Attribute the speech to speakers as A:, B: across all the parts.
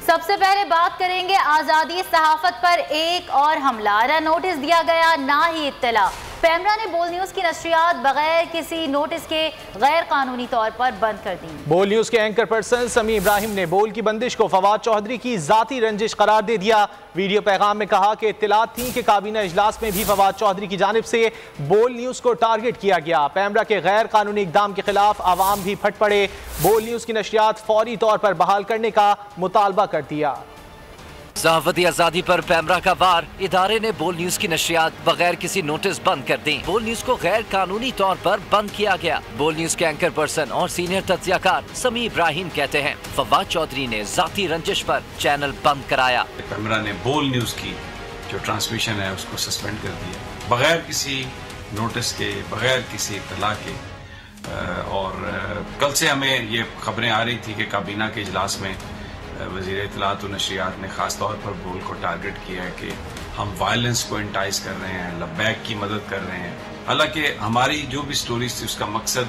A: सबसे पहले बात करेंगे आज़ादी सहाफत पर एक और हमला। ना नोटिस दिया गया ना ही इत्तला। पैमरा ने बोल न्यूज़ की नशरियात बगैर किसी नोटिस के गैर कानूनी तौर पर बंद कर दी।
B: बोल न्यूज़ के एंकर पर्सन समी इब्राहिम ने बोल की बंदिश को फवाद चौधरी की जाती रंजिश करार दे दिया। वीडियो पैगाम में कहा कि इत्तलात थी कि काबीना इजलास में भी फवाद चौधरी की जानिब से बोल न्यूज़ को टारगेट किया गया। पैमरा के गैर कानूनी इकदाम के खिलाफ आवाम भी फट पड़े। बोल न्यूज़ की नशरियात फौरी तौर पर बहाल करने का मुतालबा कर दिया।
C: सहाफती आजादी पर पैमरा का वार। इदारे ने बोल न्यूज की नशरियात बगैर किसी नोटिस बंद कर दी। बोल न्यूज को गैर कानूनी तौर पर बंद किया गया। बोल न्यूज के एंकर पर्सन और सीनियर तज्जियाकार समी इब्राहिम कहते हैं फवाद चौधरी ने जाती रंजिश पर चैनल बंद कराया।
D: पैमरा ने बोल न्यूज की जो ट्रांसमिशन है उसको सस्पेंड कर दिया बगैर किसी नोटिस के, बगैर किसी इत्तला के। और कल से हमें ये खबरें आ रही थी कि काबीना के इजलास में वज़ीर इत्तलात व नशरियात ने ख़ास तौर पर बोल को टारगेट किया है कि हम वायलेंस को इंटाइज कर रहे हैं, लब्बैक की मदद कर रहे हैं। हालांकि हमारी जो भी स्टोरीज थी उसका मकसद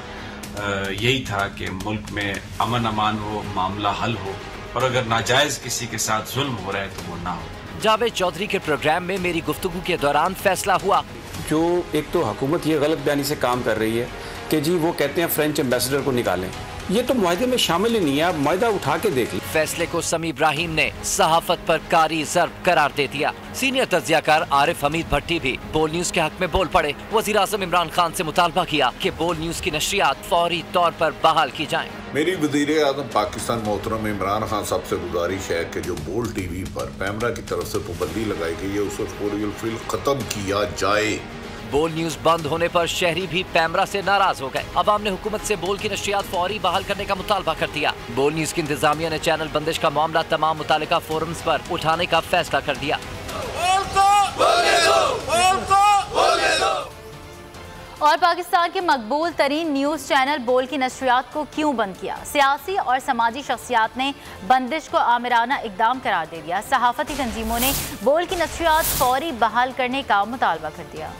D: यही था कि मुल्क में अमन अमान हो, मामला हल हो, और अगर नाजायज़ किसी के साथ जुल्म हो रहा है तो वो ना हो।
C: जावेद चौधरी के प्रोग्राम में मेरी गुफ्तगू के दौरान फैसला हुआ।
E: जो एक तो हुकूमत ये गलत बयानी से काम कर रही है कि जी वो कहते हैं फ्रेंच एम्बेसडर को निकालें, ये तो मुआहदे में शामिल ही नहीं है। आप मुआहदा उठा के देख लीजिए।
C: फैसले को समी इब्राहिम ने सहाफत पर कारी ज़र्ब करार दे दिया। सीनियर तज्जियाकार आरिफ हमीद भट्टी भी बोल न्यूज के हक में बोल पड़े। वज़ीर आज़म इमरान खान से मुतालबा किया कि बोल न्यूज की नशरियात फौरी तौर पर बहाल की जाएं।
F: मेरी वज़ीर आज़म पाकिस्तान मोहतरम इमरान खान साहब से गुजारिश है कि जो बोल टीवी पर पैमरा की तरफ से पाबंदी लगाई गई है उसे फौरी फिल खत्म किया जाए।
C: बोल न्यूज बंद होने पर शहरी भी पैमरा से नाराज हो गए। अवाम ने हुकूमत से बोल की नशरियात फौरी बहाल करने का मुतालबा कर दिया। बोल न्यूज की इंतजामिया ने चैनल बंदिश का मामला तमाम मुतालिका फोरम्स पर उठाने का फैसला कर दिया।
A: और पाकिस्तान के मकबूल तरीन न्यूज़ चैनल बोल की नशरियात को क्यों बंद किया? सियासी और समाजी शख्सियात ने बंदिश को आमिराना इकदाम करार दे दिया। सहाफती तंजीमों ने बोल की नशरियात फौरी बहाल करने का मुतालबा कर दिया।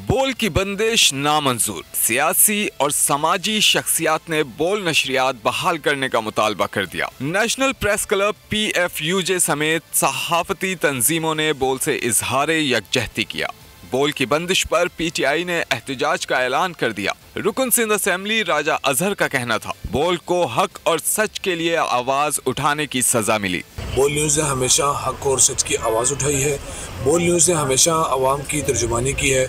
G: बोल की बंदिश नामंजूर। सियासी और समाजी शख्सियात ने बोल नशरियात बहाल करने का मुतालबा कर दिया। नेशनल प्रेस क्लब PFUJ समेत सहाफती तंजीमों ने बोल से इजहार यकजहती किया। बोल की बंदिश पर PTI ने एहतजाज का ऐलान कर दिया। रुकन सिंध असेंबली राजा अजहर का कहना था बोल को हक और सच के लिए आवाज उठाने की सजा मिली।
H: बोल न्यूज़ ने हमेशा हक और सच की आवाज़ उठाई है। बोल न्यूज़ ने हमेशा आवाम की तर्जुमानी की है।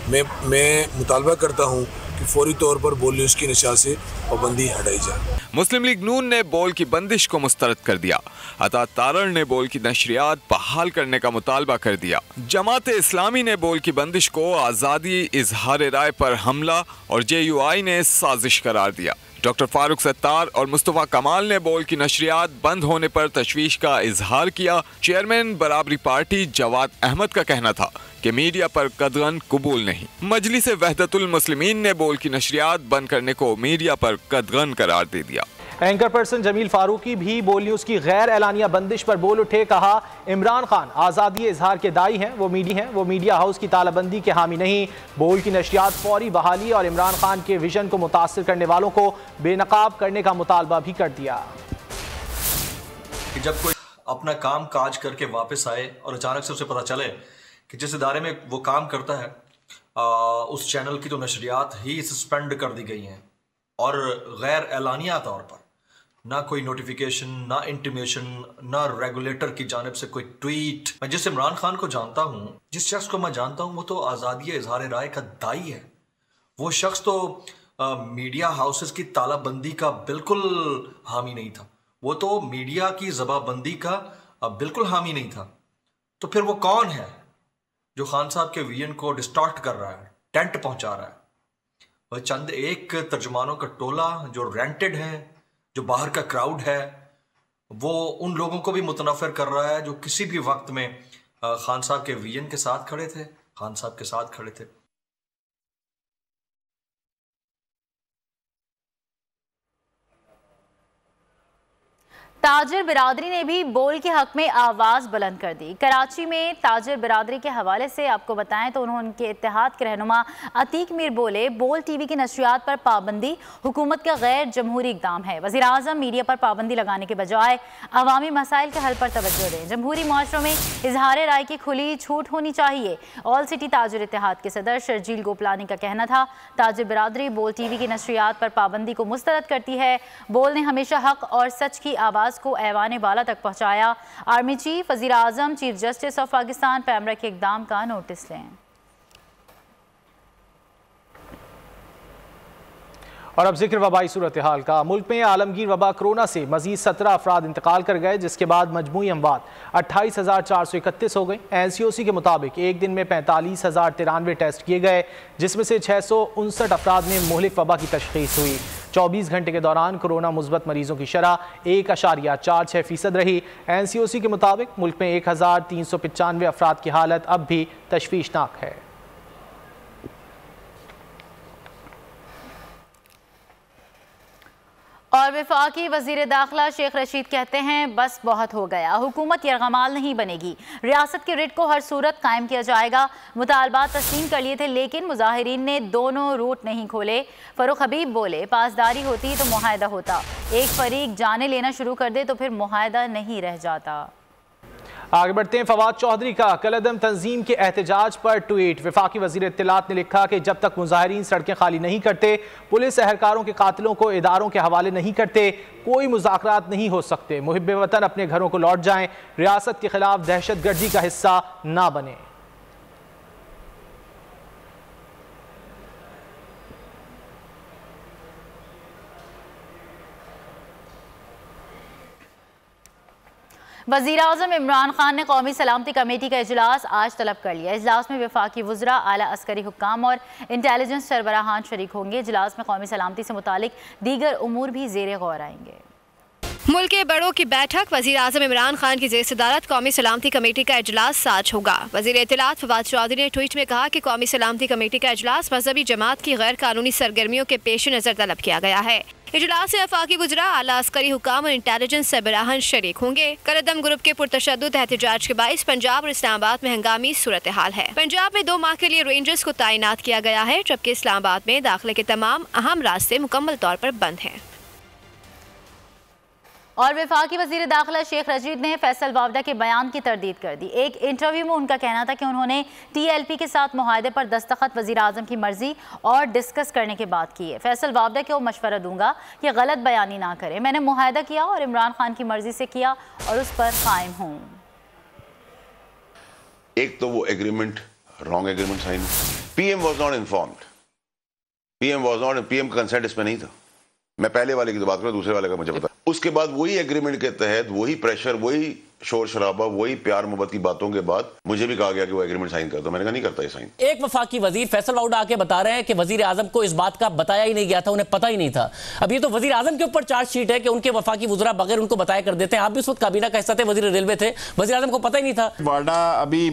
H: मैं मुतालबा करता हूँ कि फौरी तौर पर बोल न्यूज़ की नशरियात से पाबंदी हटाई जाए।
G: मुस्लिम लीग नून ने बोल की बंदिश को मुस्तरद कर दिया। अता तारड़ ने बोल की नशरियात बहाल करने का मुतालबा कर दिया। जमात इस्लामी ने बोल की बंदिश को आज़ादी इजहार राय पर हमला और JUI ने साजिश करार दिया। डॉक्टर फारूक सत्तार और मुस्तफ़ा कमाल ने बोल की नशरियात बंद होने पर तशवीश का इजहार किया। चेयरमैन बराबरी पार्टी जवाद अहमद का कहना था कि मीडिया पर कदगन कबूल नहीं। मजलिस वहदतुल मुस्लिमीन ने बोल की नशरियात बंद करने को मीडिया पर कदगन करार दे दिया।
B: एंकर पर्सन जमील फारूकी भी बोल न्यूज़ की गैर एलानिया बंदिश पर बोल उठे। कहा इमरान खान आज़ादी इजहार के दाई हैं, वो मीडिया हाउस की तालाबंदी के हामी नहीं। बोल की नशरियात फौरी बहाली और इमरान खान के विजन को मुतासिर करने वालों को बेनकाब करने का मुतालबा भी कर दिया।
I: जब कोई अपना काम काज करके वापस आए और अचानक से उसे पता चले कि जिस इदारे में वो काम करता है उस चैनल की तो नशरियात ही सस्पेंड कर दी गई हैं और गैर एलानिया तौर पर ना कोई नोटिफिकेशन, ना इंटीमेशन, ना रेगुलेटर की जानिब से कोई ट्वीट। मैं जिस इमरान खान को जानता हूँ, जिस शख्स को मैं जानता हूँ, वो तो आज़ादी इजहार राय का दाई है। वो शख्स तो मीडिया हाउसेस की तालाबंदी का बिल्कुल हामी नहीं था। वो तो मीडिया की जबाबंदी का बिल्कुल हामी नहीं था। तो फिर वो कौन है जो खान साहब के विजन को डिस्टॉर्ट कर रहा है, टेंट पहुंचा रहा है? वह चंद एक तर्जुमानों का टोला जो रेंटेड है, जो बाहर का क्राउड है, वो उन लोगों को भी मुतनफ़िर कर रहा है जो किसी भी वक्त में खान साहब के विजन के साथ खड़े थे, खान साहब के साथ खड़े थे।
A: ताजिर बिरादरी ने भी बोल के हक में आवाज़ बुलंद कर दी। कराची में ताजिर बिरादरी के हवाले से आपको बताएं तो उनके इत्तेहाद के रहनुमा अतीक मीर बोले, बोल टीवी की नशरियात पर पाबंदी हुकूमत का गैर जमहूरी इकदाम है। वज़ीर आज़म मीडिया पर पाबंदी लगाने के बजाय अवामी मसाइल के हल पर तवज्जो दें। जमहूरी माशरों में इजहार राय की खुली छूट होनी चाहिए। ऑल सिटी ताजिर इत्तेहाद के सदर शर्जील गोपलानी का कहना था, ताजिर बिरादरी बोल टीवी की नशरियात पर पाबंदी को मुस्तरद करती है। बोल ने हमेशा हक और सच की आवाज़ को ऐवान बाला तक पहुंचाया। आर्मी चीफ, वज़ीर आज़म, chief justice of Pakistan PEMRA के इक़दाम का नोटिस लें।
B: और अब जिक्र वबाई सूरत हाल का। मुल्क में आलमगीर वबा कोरोना से मजीद 17 अफराद इंतकाल कर गए, जिसके बाद मजमूई अमवात 28,431 हो गई। NCOC के मुताबिक एक दिन में 45,093 टेस्ट किए गए, जिसमें से 659 अफराद में मुहलिक वबा की तशखीस हुई। 24 घंटे के दौरान कोरोना मुस्बत मरीजों की शरह 1.46% रही। NCOC के मुताबिक मुल्क में 1,395 अफराद की हालत अब भी तशवीशनाक है।
A: और वफाकी वज़ीर दाखिला शेख रशीद कहते हैं, बस बहुत हो गया, हुकूमत यरगमाल नहीं बनेगी, रियासत के रिट को हर सूरत कायम किया जाएगा। मुतालबात तस्लीम कर लिए थे लेकिन मुजाहिरीन ने दोनों रूट नहीं खोले। फरूख हबीब बोले, पासदारी होती तो मुआहदा होता, एक फरीक जाने लेना शुरू कर दे तो फिर मुआहदा नहीं रह जाता।
B: आगे बढ़ते हैं। फवाद चौधरी का कलअदम तंजीम के एहतजाज पर ट्वीट। वफाकी वज़ीर इत्तलात ने लिखा कि जब तक मुजाहिरीन सड़कें खाली नहीं करते, पुलिस एहलकारों के कातिलों को इदारों के हवाले नहीं करते, कोई मुज़ाकरात नहीं हो सकते। मुहिब्बे वतन अपने घरों को लौट जाएं, रियासत के खिलाफ दहशत गर्दी का हिस्सा ना बने।
A: वज़ीर आज़म इमरान खान ने कौमी सलामती कमेटी का इजलास आज तलब कर लिया। इजलास में वफाकी वज़रा, आला अस्करी हुक्काम और इंटेलिजेंस सरबराहान शरीक होंगे। इजलास में कौमी सलामती से मुतालिक दीगर उमूर भी ज़ेरे गौर आएंगे।
J: मुल्क के बड़ों की बैठक, वज़ीर आज़म इमरान खान की ज़ेर सदारत कौमी सलामती कमेटी का इजलास आज होगा। वज़ीर इत्तलात फवाद चौधरी ने ट्वीट में कहा कि कौमी सलामती कमेटी का इजलास मजहबी जमात की गैर कानूनी सरगर्मियों के पेश नज़र तलब किया गया है। इजलास में वफाकी वज़रा, आला अस्करी हुक्काम और इंटेलिजेंस सरबराहान शरीक होंगे। कलअदम ग्रुप के पुरतशद्दुद एहतजाज के बाइस पंजाब और इस्लामाबाद में हंगामी सूरत हाल है। पंजाब में 2 माह के लिए रेंजर्स को तैनात किया गया है, जबकि इस्लामाबाद में दाखिले के तमाम अहम रास्ते मुकम्मल तौर पर बंद हैं।
A: और वफाकी वज़ीर दाखिला शेख रशीद ने फैसल वावडा के बयान की तरदीद कर दी। एक इंटरव्यू में उनका कहना था कि उन्होंने TLP के साथ मुआहदे पर दस्तखत वज़ीर आज़म की मर्जी और डिस्कस करने के बाद किए। फैसल वावडा को मशवरा दूंगा कि गलत बयानी ना करें, मैंने मुआहदा किया और इमरान खान की मर्जी से किया और उस पर कायम हूँ।
K: एक तो वो agreement wrong agreement sign, PM was not informed, PM का कंसेंट इसमें नहीं था। मैं पहले वाले की तो बात करूं, दूसरे वाले का मुझे पता। उसके बाद वही एग्रीमेंट के तहत वही प्रेशर, वही शोर शराबा, वही प्यार मोहब्बत की बातों के बाद मुझे भी कहा गया कि वो एग्रीमेंट साइन कर दो। मैंने कहा नहीं करता ये साइन।
L: एक वफाकी वजीर फैसल वाउडा आके बता रहे हैं कि वजीर आजम को इस बात का बताया ही नहीं गया था, उन्हें पता ही नहीं था। अब ये तो वजीर आजम के ऊपर चार्जशीट है कि उनके वफाकी वज़रा बगैर उनको बताया कर देते हैं। आप भी उस वक्त काबीना का हिस्सा थे, वजीर रेलवे थे, वजीर आजम को पता ही नहीं था।
M: वाडा अभी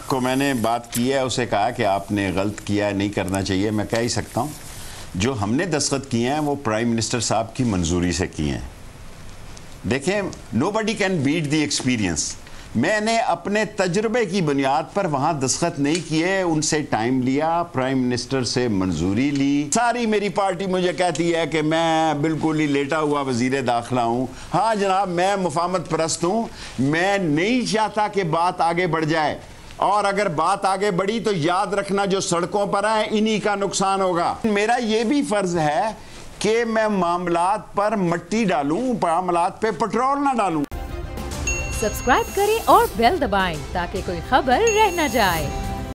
M: को मैंने बात की है, उसे कहा कि आपने गलत किया है, नहीं करना चाहिए। मैं कह ही सकता हूँ जो हमने दस्तखत किए हैं वो प्राइम मिनिस्टर साहब की मंजूरी से किए हैं। देखें, nobody can beat the experience. मैंने अपने तजुर्बे की बुनियाद पर वहां दस्तखत नहीं किए, उनसे टाइम लिया, प्राइम मिनिस्टर से मंजूरी ली। सारी मेरी पार्टी मुझे कहती है कि मैं बिल्कुल ही लेटा हुआ वजीर दाखिला हूं। हाँ जनाब, मैं मुफाहमत परस्त हूं, मैं नहीं चाहता कि बात आगे बढ़ जाए, और अगर बात आगे बढ़ी तो याद रखना जो सड़कों पर है इन्हीं का नुकसान होगा। मेरा ये भी फर्ज है कि मैं मामलात पर मट्टी डालूं, मामलात पे पेट्रोल ना डालूं।
N: सब्सक्राइब करें और बेल दबाएं ताकि कोई खबर रह न जाए।